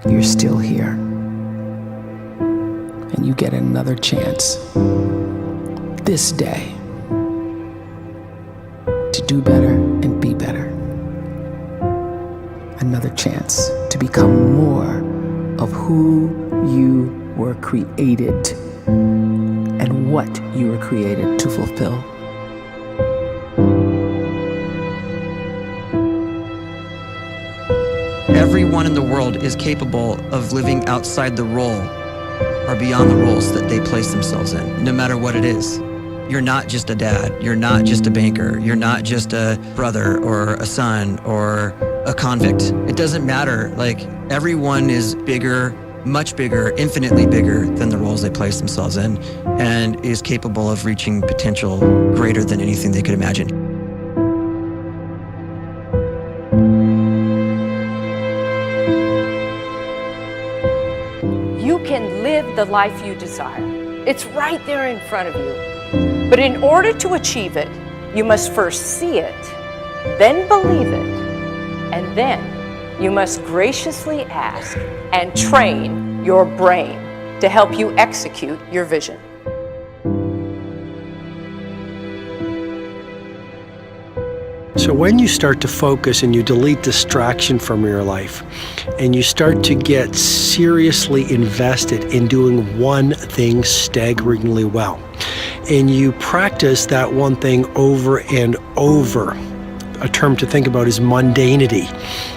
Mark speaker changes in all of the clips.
Speaker 1: you're still here. And you get another chance this day to do better and be better. Another chance to become more of who you were created and what you were created to fulfill.
Speaker 2: Everyone in the world is capable of living outside the role or beyond the roles that they place themselves in, no matter what it is. You're not just a dad, you're not just a banker, you're not just a brother or a son or a convict. It doesn't matter. Like, everyone is bigger, much bigger, infinitely bigger than the roles they place themselves in, and is capable of reaching potential greater than anything they could imagine.
Speaker 3: You can live the life you desire. It's right there in front of you. But in order to achieve it, you must first see it, then believe it, and then you must graciously ask and train your brain to help you execute your vision.
Speaker 4: So when you start to focus and you delete distraction from your life, and you start to get seriously invested in doing one thing staggeringly well, and you practice that one thing over and over, a term to think about is mundanity.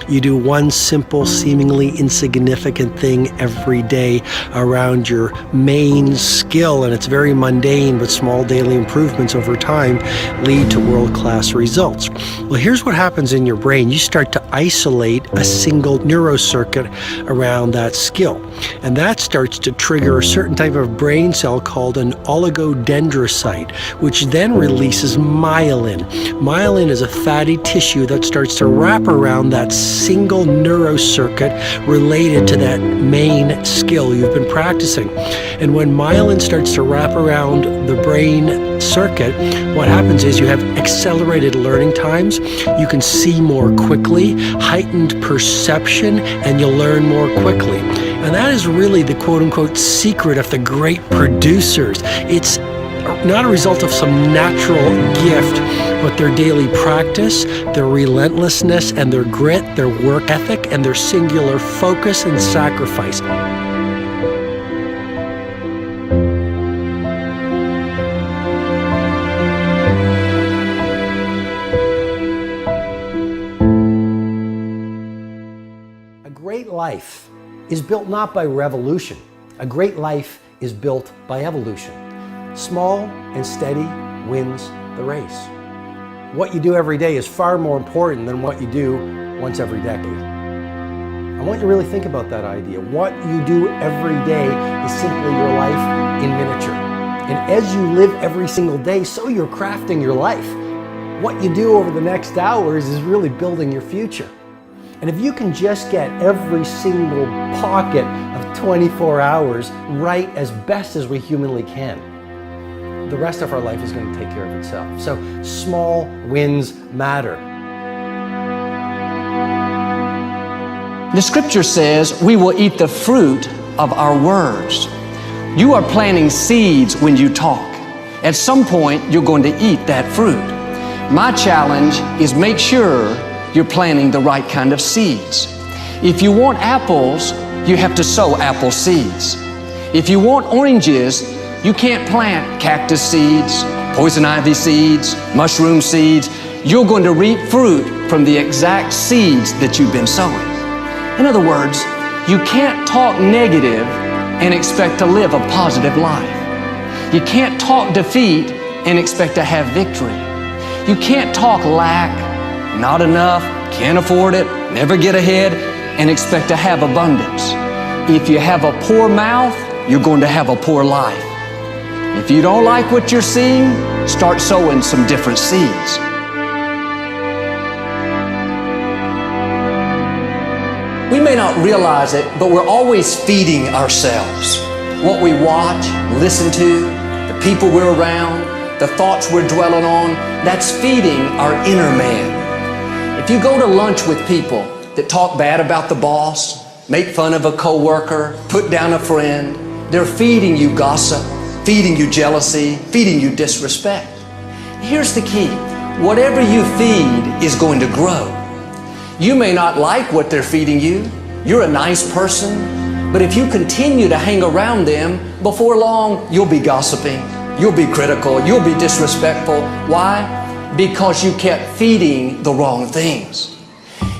Speaker 4: You do one simple, seemingly insignificant thing every day around your main skill, and it's very mundane, but small daily improvements over time lead to world-class results. Well, here's what happens in your brain. You start to isolate a single neurocircuit around that skill, and that starts to trigger a certain type of brain cell called an oligodendrocyte, which then releases myelin. Myelin is a fatty tissue that starts to wrap around that single neurocircuit related to that main skill you've been practicing. And when myelin starts to wrap around the brain circuit, what happens is you have accelerated learning times, you can see more quickly, heightened perception, and you'll learn more quickly. And that is really the quote-unquote secret of the great producers. It's not a result of some natural gift, but their daily practice, their relentlessness and their grit, their work ethic, and their singular focus and sacrifice. A great life is built not by revolution. A great life is built by evolution. Small and steady wins the race. What you do every day is far more important than what you do once every decade. I want you to really think about that idea. What you do every day is simply your life in miniature. And as you live every single day, so you're crafting your life. What you do over the next hours is really building your future. And if you can just get every single pocket of 24 hours right as best as we humanly can, the rest of our life is going to take care of itself. So small wins matter.
Speaker 5: The scripture says we will eat the fruit of our words. You are planting seeds when you talk. At some point, you're going to eat that fruit. My challenge is make sure you're planting the right kind of seeds. If you want apples, you have to sow apple seeds. If you want oranges, you can't plant cactus seeds, poison ivy seeds, mushroom seeds. You're going to reap fruit from the exact seeds that you've been sowing. In other words, you can't talk negative and expect to live a positive life. You can't talk defeat and expect to have victory. You can't talk lack, not enough, can't afford it, never get ahead, and expect to have abundance. If you have a poor mouth, you're going to have a poor life. If you don't like what you're seeing, start sowing some different seeds. We may not realize it, but we're always feeding ourselves. What we watch, listen to, the people we're around, the thoughts we're dwelling on, that's feeding our inner man. If you go to lunch with people that talk bad about the boss, make fun of a coworker, put down a friend. They're feeding you gossip, feeding you jealousy, feeding you disrespect. Here's the key. Whatever you feed is going to grow. You may not like what they're feeding you. You're a nice person, but if you continue to hang around them, before long, you'll be gossiping, you'll be critical, you'll be disrespectful. Why? Because you kept feeding the wrong things.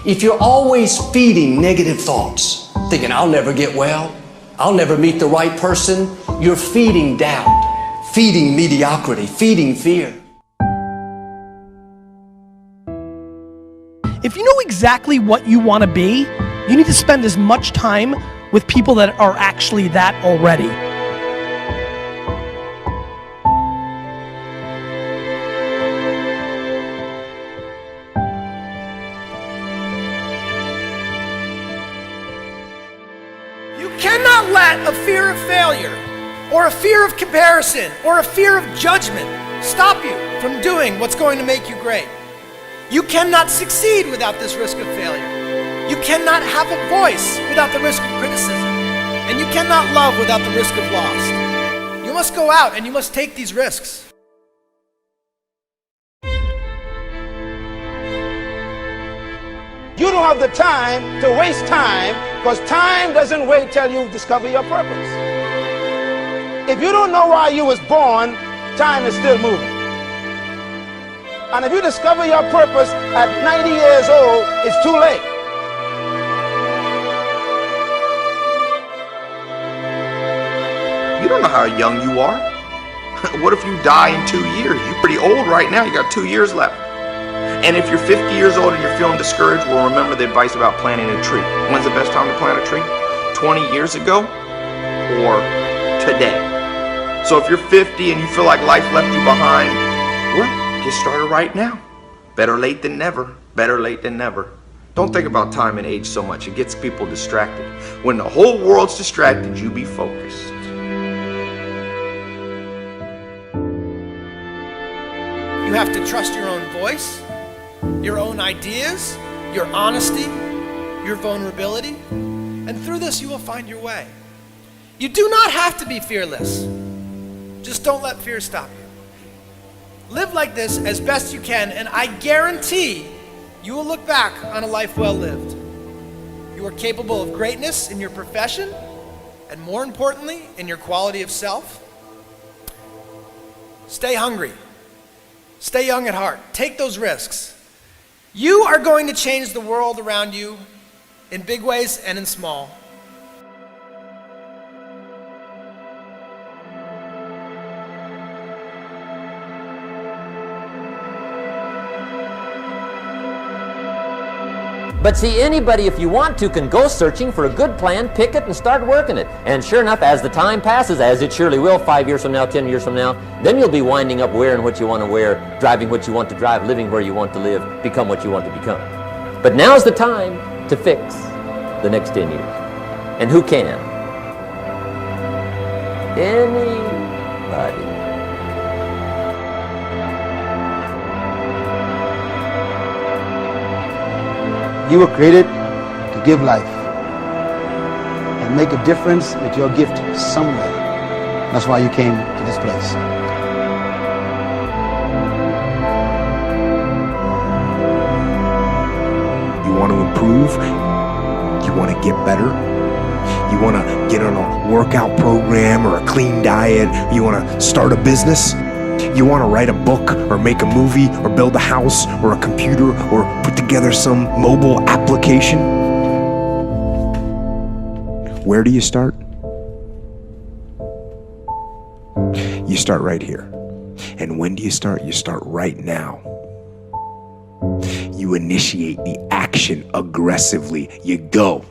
Speaker 5: If you're always feeding negative thoughts, thinking, I'll never get well, I'll never meet the right person, you're feeding doubt, feeding mediocrity, feeding fear.
Speaker 6: If you know exactly what you want to be, you need to spend as much time with people that are actually that already. You cannot let a fear of failure, or a fear of comparison, or a fear of judgment stop you from doing what's going to make you great. You cannot succeed without this risk of failure. You cannot have a voice without the risk of criticism. And you cannot love without the risk of loss. You must go out and you must take these risks.
Speaker 7: You don't have the time to waste time, because time doesn't wait till you discover your purpose. If you don't know why you was born, time is still moving. And if you discover your purpose at 90 years old, it's too late.
Speaker 8: You don't know how young you are. What if you die in 2 years? You're pretty old right now. You got 2 years left. And if you're 50 years old and you're feeling discouraged, well, remember the advice about planting a tree. When's the best time to plant a tree? 20 years ago or today? So if you're 50 and you feel like life left you behind, well, get started right now. Better late than never. Better late than never. Don't think about time and age so much. It gets people distracted. When the whole world's distracted, you be focused.
Speaker 6: You have to trust your own voice, your own ideas, your honesty, your vulnerability, and through this you will find your way. You do not have to be fearless. Just don't let fear stop you. Live like this as best you can, and I guarantee you will look back on a life well lived. You are capable of greatness in your profession, and more importantly, in your quality of self. Stay hungry. Stay young at heart. Take those risks. You are going to change the world around you in big ways and in small.
Speaker 9: But see, anybody, if you want to, can go searching for a good plan, pick it, and start working it. And sure enough, as the time passes, as it surely will 5 years from now, 10 years from now, then you'll be winding up wearing what you want to wear, driving what you want to drive, living where you want to live, become what you want to become. But now's the time to fix the next 10 years. And who can? Anybody.
Speaker 7: You were created to give life and make a difference with your gift somewhere. That's why you came to this place.
Speaker 10: You want to improve? You want to get better? You want to get on a workout program or a clean diet? You want to start a business? You want to write a book or make a movie or build a house or a computer or put together some mobile application? Where do you start? You start right here. And when do you start? You start right now. You initiate the action aggressively. You go.